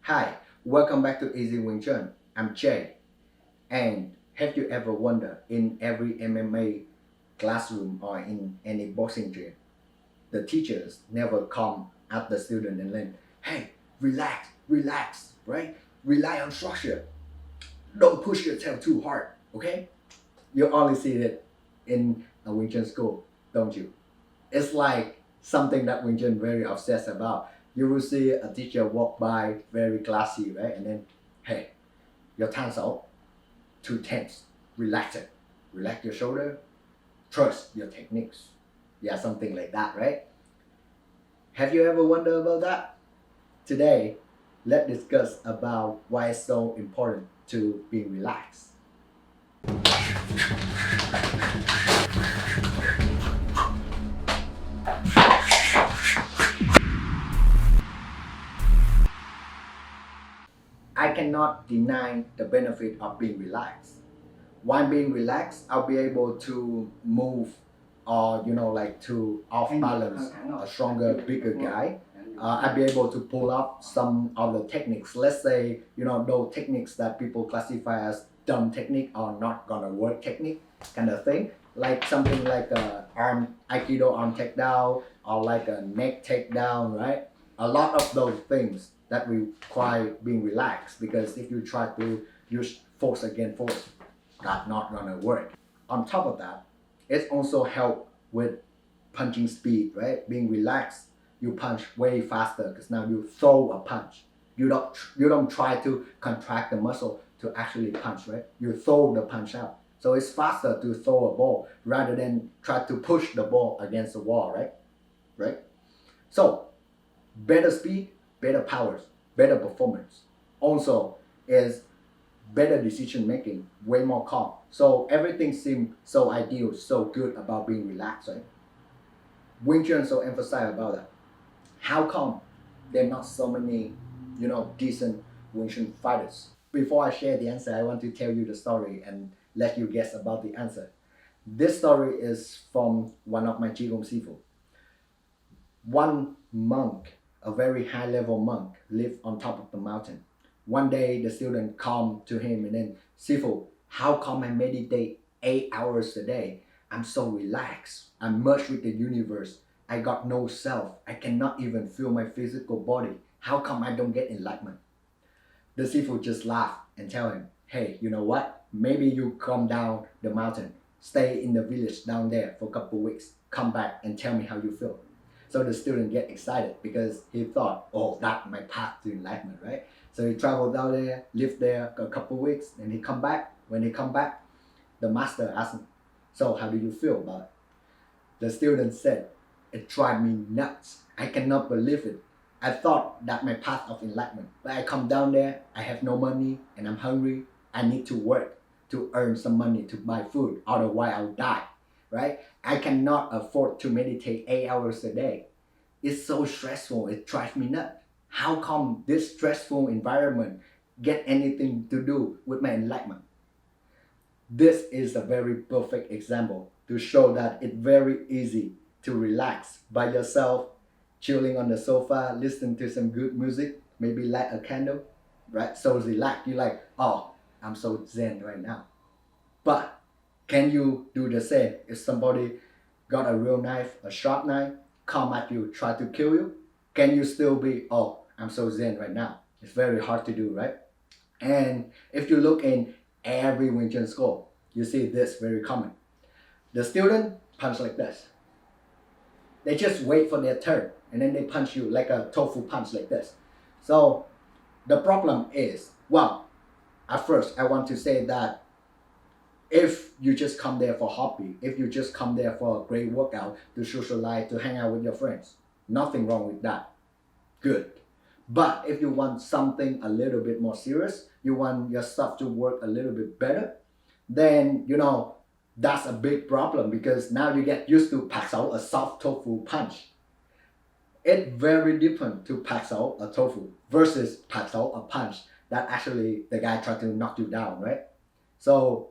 Hi, welcome back to EZ Wing Chun. I'm Jay. And have you ever wondered in every MMA classroom or in any boxing gym, the teachers never come at the student and then, hey, relax, relax, right? Rely on structure. Don't push yourself too hard, okay? You only see it in a Wing Chun school, don't you? It's like something that Wing Chun very obsessed about. You will see a teacher walk by very classy, right? And then, hey, your time's out. Too tense. Relax it. Relax your shoulder. Trust your techniques. Yeah, something like that, right? Have you ever wondered about that? Today, let's discuss about why it's so important to be relaxed. I cannot deny the benefit of being relaxed. While being relaxed, I'll be able to move or like to off balance a stronger, bigger guy. I'll be able to pull up some of the techniques. Let's say, those techniques that people classify as dumb technique or not gonna work technique kind of thing. Like something like a arm Aikido arm takedown or like a neck takedown, right? A lot of those things that require being relaxed, because if you try to use force against force, that's not gonna work. On top of that, it also help with punching speed, right? Being relaxed, you punch way faster because now you throw a punch. You don't try to contract the muscle to actually punch, right? You throw the punch out. So it's faster to throw a ball rather than try to push the ball against the wall, right? Right? So better speed, better powers, better performance. Also is better decision making, way more calm. So everything seems so ideal, so good about being relaxed, right? Wing Chun so emphasize about that. How come there are not so many, decent Wing Chun fighters? Before I share the answer, I want to tell you the story and let you guess about the answer. This story is from one of my Qigong Sifu. One monk, a very high level monk, lived on top of the mountain. One day the student come to him and then, Sifu, how come I meditate 8 hours a day? I'm so relaxed. I'm merged with the universe. I got no self. I cannot even feel my physical body. How come I don't get enlightenment? The Sifu just laughed and tell him, hey, you know what? Maybe you come down the mountain, stay in the village down there for a couple of weeks, come back and tell me how you feel. So the student get excited because he thought, oh, that's my path to enlightenment, right? So he traveled down there, lived there a couple of weeks, and he come back. When he come back, the master asked him, so how do you feel about it? The student said, it drives me nuts. I cannot believe it. I thought that my path of enlightenment, but I come down there, I have no money and I'm hungry. I need to work to earn some money to buy food, otherwise I'll die, right? I cannot afford to meditate 8 hours a day. It's so stressful, it drives me nuts. How come this stressful environment get anything to do with my enlightenment? This is a very perfect example to show that it's very easy to relax by yourself, chilling on the sofa, listening to some good music, maybe light a candle, right? So relax, you're like, oh, I'm so zen right now. But can you do the same if somebody got a real knife, a sharp knife, come at you, try to kill you? Can you still be, oh, I'm so zen right now? It's very hard to do, right? And if you look in every Wing Chun school, you see this very common. The student punch like this. They just wait for their turn and then they punch you like a tofu punch like this. So the problem is, well, at first I want to say that if you just come there for hobby, if you just come there for a great workout, to socialize, to hang out with your friends, nothing wrong with that. Good. But if you want something a little bit more serious, you want your stuff to work a little bit better, then that's a big problem, because now you get used to pak sao, a soft tofu punch. It's very different to pak sao, a tofu, versus pak sao, a punch that actually the guy tried to knock you down, right? So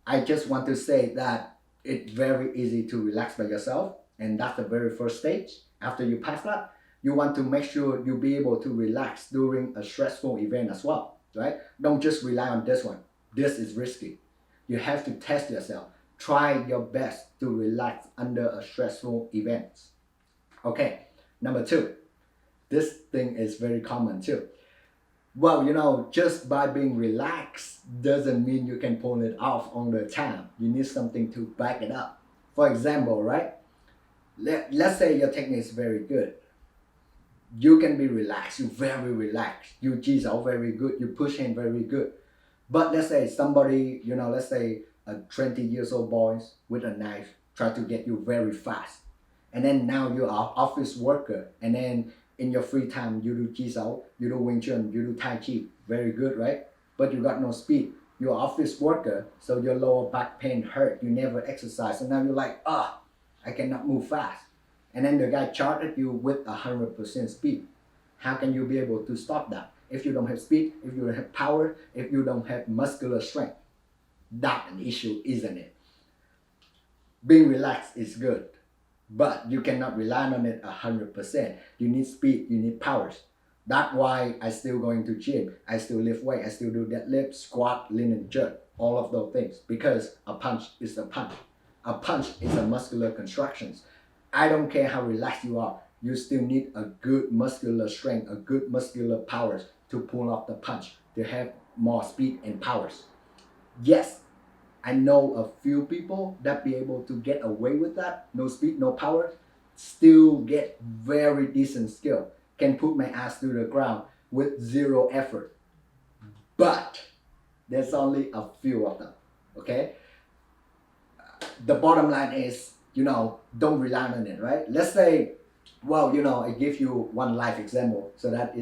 I just want to say that it's very easy to relax by yourself, and that's the very first stage. After you pass that, You want to make sure you be able to relax during a stressful event as well, right? Don't just rely on this one. This is risky. You have to test yourself. Try your best to relax under a stressful event. Okay, number two. This thing is very common too. Well, just by being relaxed doesn't mean you can pull it off all the time. You need something to back it up. For example, right? Let's say your technique is very good. You can be relaxed, you're very relaxed. You G's out very good, you push in very good. But let's say somebody, let's say a 20 years old boy with a knife try to get you very fast. And then now you're an office worker, and then in your free time you do Jisao, you do Wing Chun, you do Tai Chi, very good, right? But you got no speed. You're an office worker, so your lower back pain hurt. You never exercise, so now you're like, I cannot move fast. And then the guy charged you with 100% speed. How can you be able to stop that? If you don't have speed, if you don't have power, if you don't have muscular strength, that's an issue, isn't it? Being relaxed is good, but you cannot rely on it 100%. You need speed, you need powers. That's why I still going to gym. I still lift weight, I still do deadlift, squat, lean and jerk, all of those things. Because a punch is a punch. A punch is a muscular construction. I don't care how relaxed you are, you still need a good muscular strength, a good muscular powers to pull off the punch, to have more speed and powers. Yes, I know a few people that be able to get away with that, no speed, no power, still get very decent skill, can put my ass to the ground with zero effort. But there's only a few of them, okay? The bottom line is, don't rely on it, right? Let's say, well, I give you one life example so that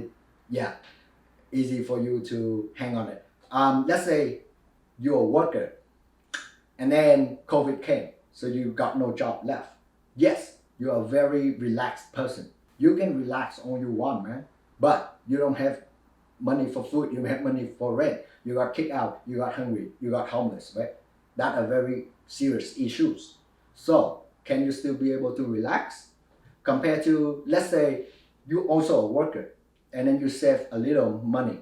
easy for you to hang on it. Let's say you're a worker and then COVID came, so you got no job left. Yes, you're a very relaxed person. You can relax all you want, man, but you don't have money for food, you don't have money for rent, you got kicked out, you got hungry, you got homeless, right? That are very serious issues. So can you still be able to relax? Compared to, let's say, you also a worker and then you save a little money.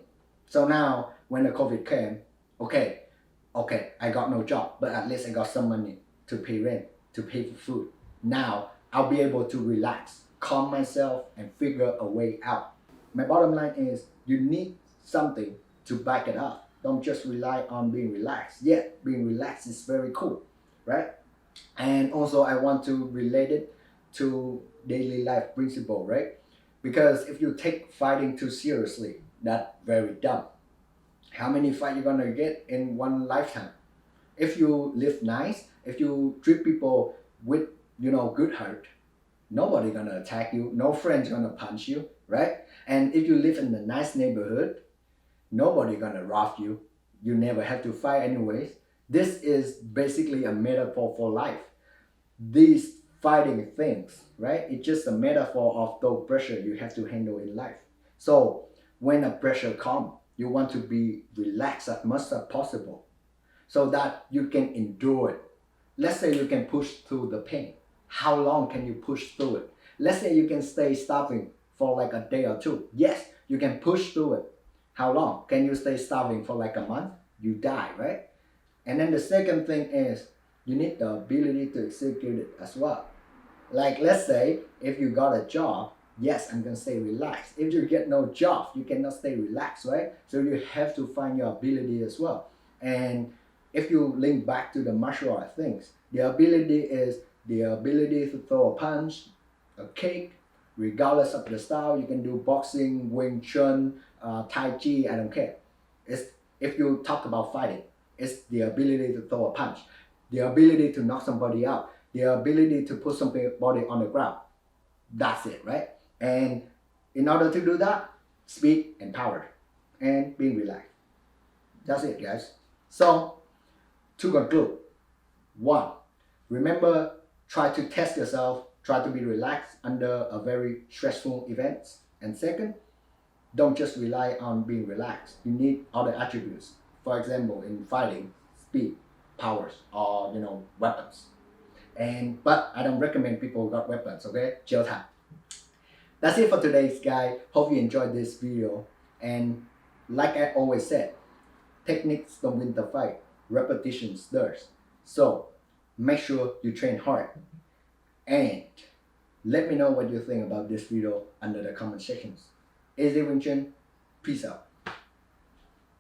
So now when the COVID came, okay, I got no job, but at least I got some money to pay rent, to pay for food. Now I'll be able to relax, calm myself and figure a way out. My bottom line is you need something to back it up. Don't just rely on being relaxed. Yeah, being relaxed is very cool, right? And also I want to relate it to daily life principle, right? Because if you take fighting too seriously, that's very dumb. How many fights you gonna get in one lifetime? If you live nice, if you treat people with good heart, nobody gonna attack you, no friends gonna punch you, right? And if you live in a nice neighborhood, nobody gonna rob you. You never have to fight anyways. This is basically a metaphor for life. These fighting things, right? It's just a metaphor of the pressure you have to handle in life. So when a pressure comes, you want to be relaxed as much as possible so that you can endure it. Let's say you can push through the pain. How long can you push through it? Let's say you can stay starving for like a day or two. Yes, you can push through it. How long? Can you stay starving for like a month? You die, right? And then the second thing is you need the ability to execute it as well. Like let's say if you got a job, yes, I'm gonna stay relaxed. If you get no job, you cannot stay relaxed, right? So you have to find your ability as well. And if you link back to the martial art things, the ability is the ability to throw a punch, a kick, regardless of the style. You can do boxing, Wing Chun, Tai Chi, I don't care. If you talk about fighting, it's the ability to throw a punch, the ability to knock somebody out, the ability to put somebody on the ground. That's it, right? And in order to do that, speed and power and being relaxed. That's it, guys. So to conclude, one, remember, try to test yourself, try to be relaxed under a very stressful event. And second, don't just rely on being relaxed. You need other attributes. For example, in fighting, speed, powers, or weapons. But I don't recommend people got weapons, okay? Chill time. That's it for today's guys. Hope you enjoyed this video. And like I always said, techniques don't win the fight, repetitions does. So make sure you train hard. And let me know what you think about this video under the comment sections. EzWingchun, peace out.